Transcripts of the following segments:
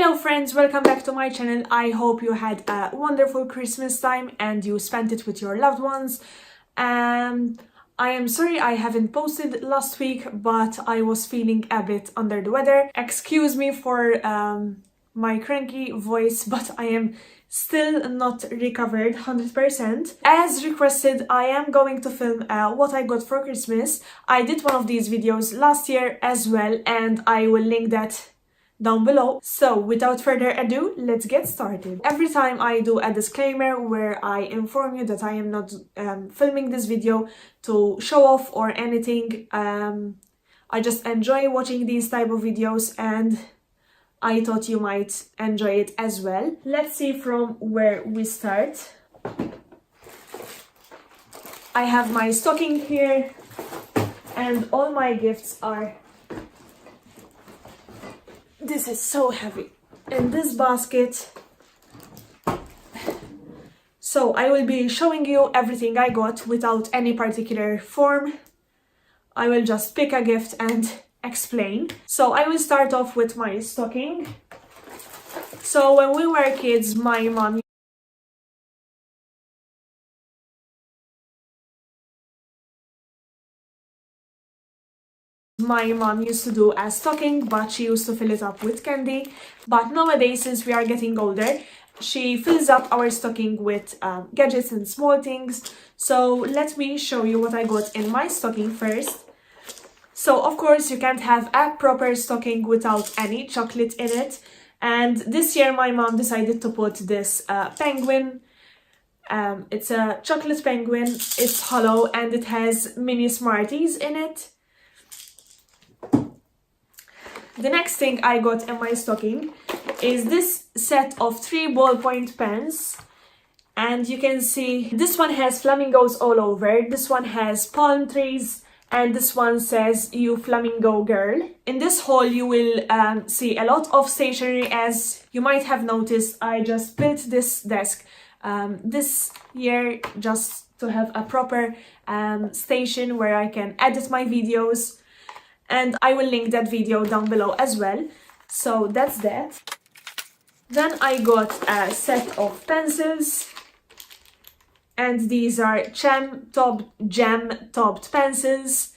Hello friends, welcome back to my channel. I hope you had a wonderful Christmas time and you spent it with your loved ones. I am sorry I haven't posted last week, but I was feeling a bit under the weather. Excuse me for my cranky voice, but I am still not recovered 100%. As requested, I am going to film what I got for Christmas. I did one of these videos last year as well, and I will link that down below. So without further ado, let's get started. Every time I do a disclaimer where I inform you that I am not filming this video to show off or anything. I just enjoy watching these type of videos and I thought you might enjoy it as well. Let's see from where we start. I have my stocking here and all my gifts are... This is so heavy. In this basket. So I will be showing you everything I got without any particular form. I will just pick a gift and explain. So I will start off with my stocking. So when we were kids, my mom used to do a stocking, but she used to fill it up with candy. But nowadays, since we are getting older, she fills up our stocking with gadgets and small things. So let me show you what I got in my stocking first. So of course you can't have a proper stocking without any chocolate in it. And this year my mom decided to put this penguin. It's a chocolate penguin. It's hollow and it has mini Smarties in it. The next thing I got in my stocking is this set of 3 ballpoint pens. And you can see this one has flamingos all over, this one has palm trees, and this one says "You Flamingo Girl." In this haul you will see a lot of stationery. As you might have noticed, I just built this desk this year just to have a proper station where I can edit my videos. And I will link that video down below as well. So that's that. Then I got a set of pencils. And these are jam-topped pencils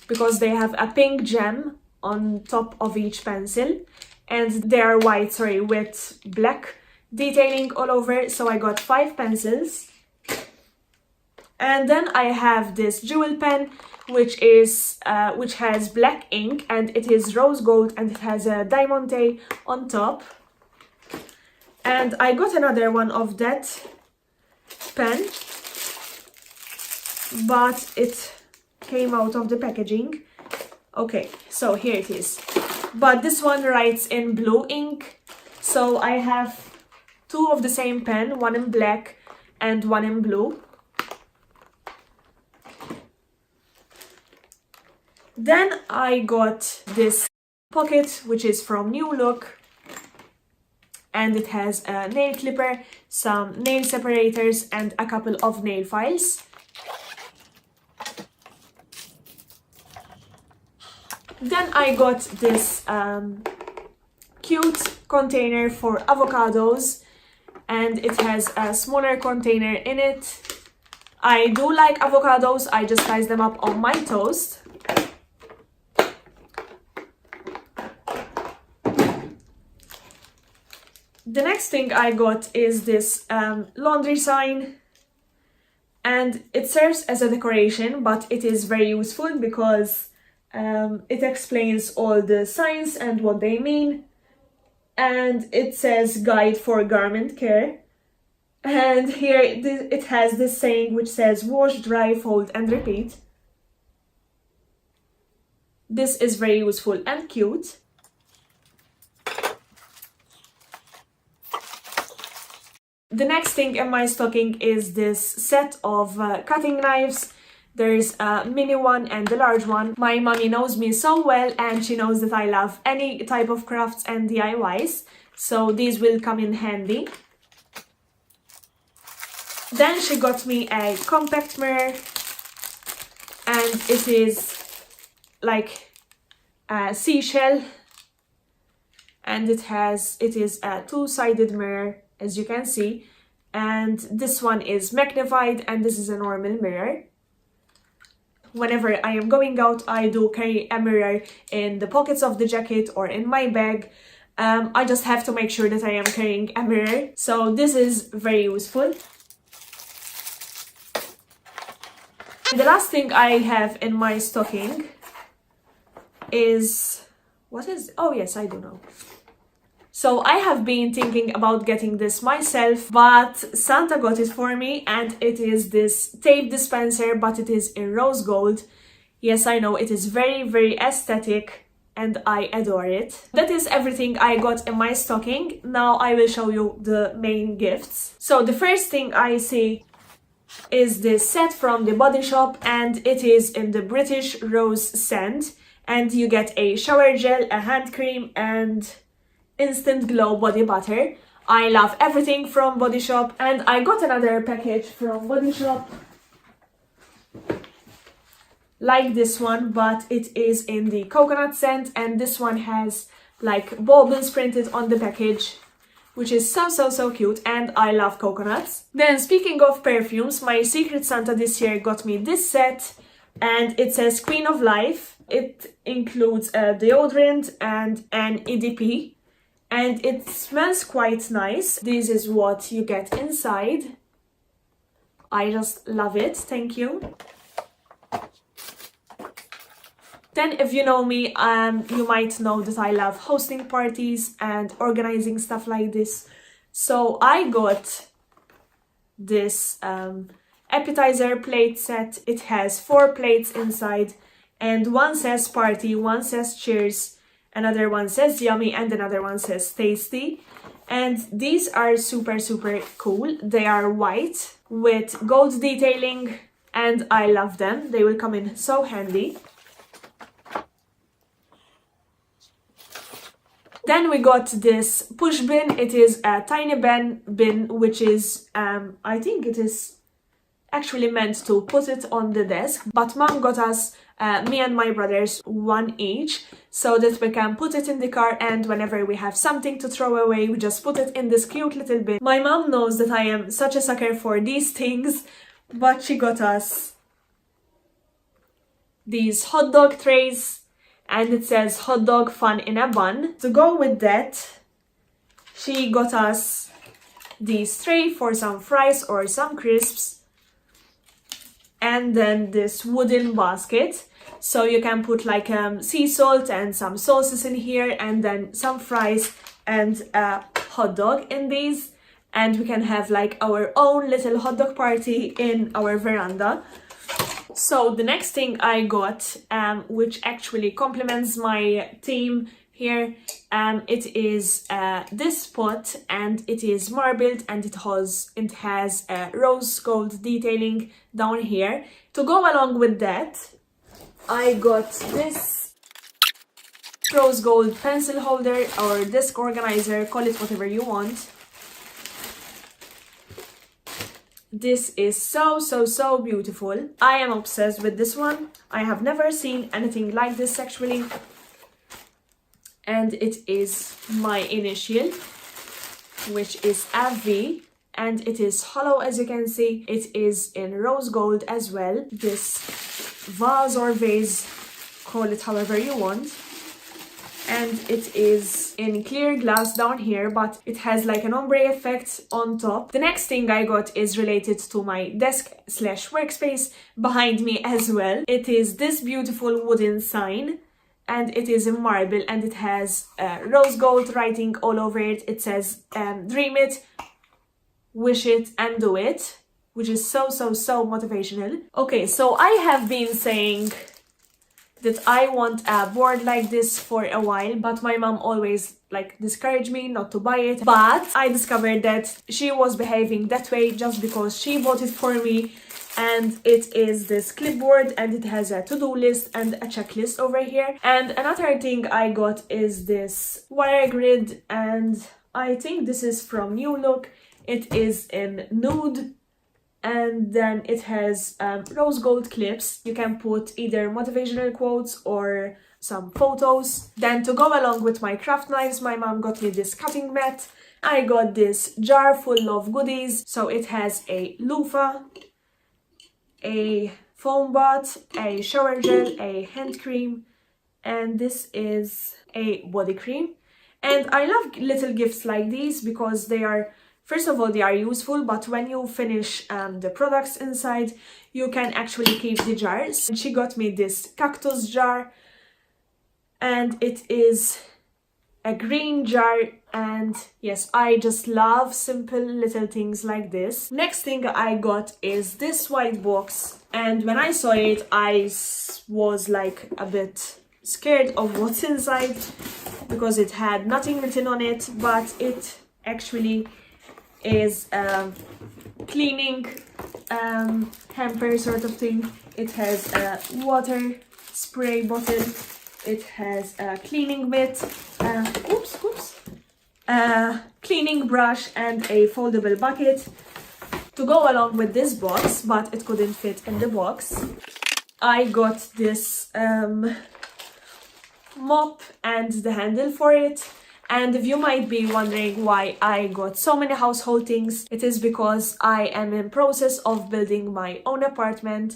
because they have a pink gem on top of each pencil. And they are white, with black detailing all over. So I got 5 pencils. And then I have this jewel pen, which has black ink and it is rose gold and it has a diamante on top. And I got another one of that pen, but it came out of the packaging. Okay, so here it is. But this one writes in blue ink. So I have 2 of the same pen, one in black and one in blue. Then I got this pocket, which is from New Look, and it has a nail clipper, some nail separators, and a couple of nail files. Then I got this cute container for avocados, and it has a smaller container in it. I do like avocados, I just slice them up on my toast. The next thing I got is this laundry sign, and it serves as a decoration, but it is very useful because it explains all the signs and what they mean, and it says "Guide for Garment Care." And here it has this saying which says "Wash, dry, fold and repeat." This is very useful and cute. The next thing in my stocking is this set of cutting knives. There's a mini one and a large one. My mommy knows me so well and she knows that I love any type of crafts and DIYs. So these will come in handy. Then she got me a compact mirror. And it is like a seashell. and it is a two-sided mirror, as you can see, and this one is magnified and this is a normal mirror. Whenever I am going out, I do carry a mirror in the pockets of the jacket or in my bag. I just have to make sure that I am carrying a mirror, so this is very useful. And the last thing I have in my stocking is, what is, oh yes, I do know. So I have been thinking about getting this myself, but Santa got it for me, and it is this tape dispenser, but it is in rose gold. Yes, I know, it is very, very aesthetic and I adore it. That is everything I got in my stocking. Now I will show you the main gifts. So the first thing I see is this set from the Body Shop, and it is in the British Rose scent, and you get a shower gel, a hand cream, and instant glow body butter. I love everything from Body Shop, and I got another package from Body Shop like this one, but it is in the coconut scent, and this one has like baubles printed on the package, which is so cute, and I love coconuts. Then speaking of perfumes, my Secret Santa this year got me this set, and it says Queen of Life. It includes a deodorant and an EDP, and it smells quite nice. This is what you get inside. I just love it, thank you. Then if you know me, you might know that I love hosting parties and organizing stuff like this. So I got this appetizer plate set. It has 4 plates inside, and one says party, one says cheers, another one says yummy, and another one says tasty. And these are super cool. They are white with gold detailing, and I love them. They will come in so handy. Then we got this push bin. It is a tiny bin which is, I think it is actually meant to put it on the desk, but mom got us, me and my brothers, one each, so that we can put it in the car, and whenever we have something to throw away, we just put it in this cute little bin. My mom knows that I am such a sucker for these things, but she got us these hot dog trays, and it says hot dog fun in a bun. To go with that, she got us this tray for some fries or some crisps, and then this wooden basket, so you can put like sea salt and some sauces in here, and then some fries and a hot dog in these, and we can have like our own little hot dog party in our veranda. So the next thing I got, which actually complements my theme here, it is this pot, and it is marbled, and it has rose gold detailing down here. To go along with that, I got this rose gold pencil holder or desk organizer, call it whatever you want. This is so beautiful. I am obsessed with this one. I have never seen anything like this actually. And it is my initial, which is a V, and it is hollow, as you can see. It is in rose gold as well. This vase or vase, call it however you want. And it is in clear glass down here, but it has like an ombre effect on top. The next thing I got is related to my desk/workspace behind me as well. It is this beautiful wooden sign, and it is in marble, and it has rose gold writing all over it. It says dream it, wish it, and do it, which is so motivational. Okay, so I have been saying that I want a board like this for a while, but my mom always like discouraged me not to buy it. But I discovered that she was behaving that way just because she bought it for me, and it is this clipboard, and it has a to-do list and a checklist over here. And another thing I got is this wire grid, and I think this is from New Look. It is in nude, and then it has rose gold clips. You can put either motivational quotes or some photos. Then to go along with my craft knives, my mom got me this cutting mat. I got this jar full of goodies. So it has a loofah, a foam bath, a shower gel, a hand cream, and this is a body cream. And I love little gifts like these because they are, first of all, they are useful, but when you finish the products inside, you can actually keep the jars. And she got me this cactus jar, and it is a green jar, and yes, I just love simple little things like this. Next thing I got is this white box, and when I saw it, I was like a bit scared of what's inside because it had nothing written on it, but it actually is a cleaning hamper sort of thing. It has a water spray bottle. It has a cleaning mitt, cleaning brush, and a foldable bucket to go along with this box, but it couldn't fit in the box. I got this mop and the handle for it. And if you might be wondering why I got so many household things, it is because I am in process of building my own apartment.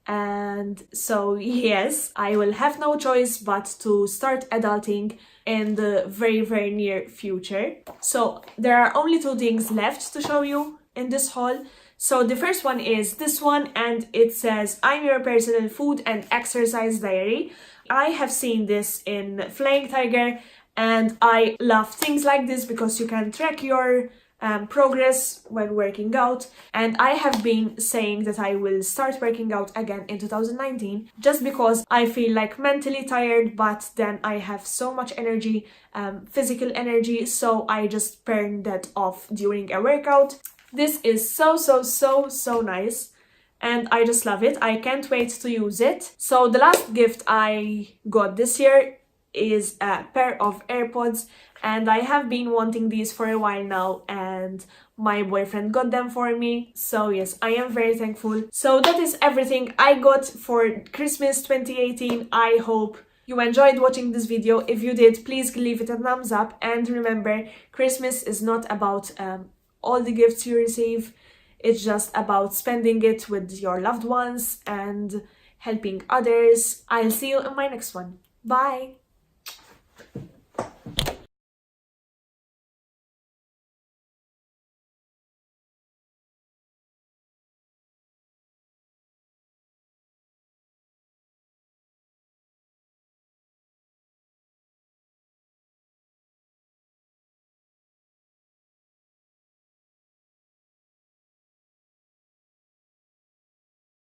And so yes, I will have no choice but to start adulting in the very, very near future. So there are only 2 things left to show you in this haul. So the first one is this one, and it says, "I'm your personal food and exercise diary." I have seen this in Flying Tiger, and I love things like this because you can track your progress when working out. And I have been saying that I will start working out again in 2019 just because I feel like mentally tired, but then I have so much energy, physical energy, so I just burn that off during a workout. This is so nice, and I just love it. I can't wait to use it. So the last gift I got this year is a pair of AirPods, and I have been wanting these for a while now, and my boyfriend got them for me. So yes, I am very thankful. So that is everything I got for Christmas 2018. I hope you enjoyed watching this video. If you did, please leave it a thumbs up, and remember, Christmas is not about all the gifts you receive. It's just about spending it with your loved ones and helping others. I'll see you in my next one. Bye!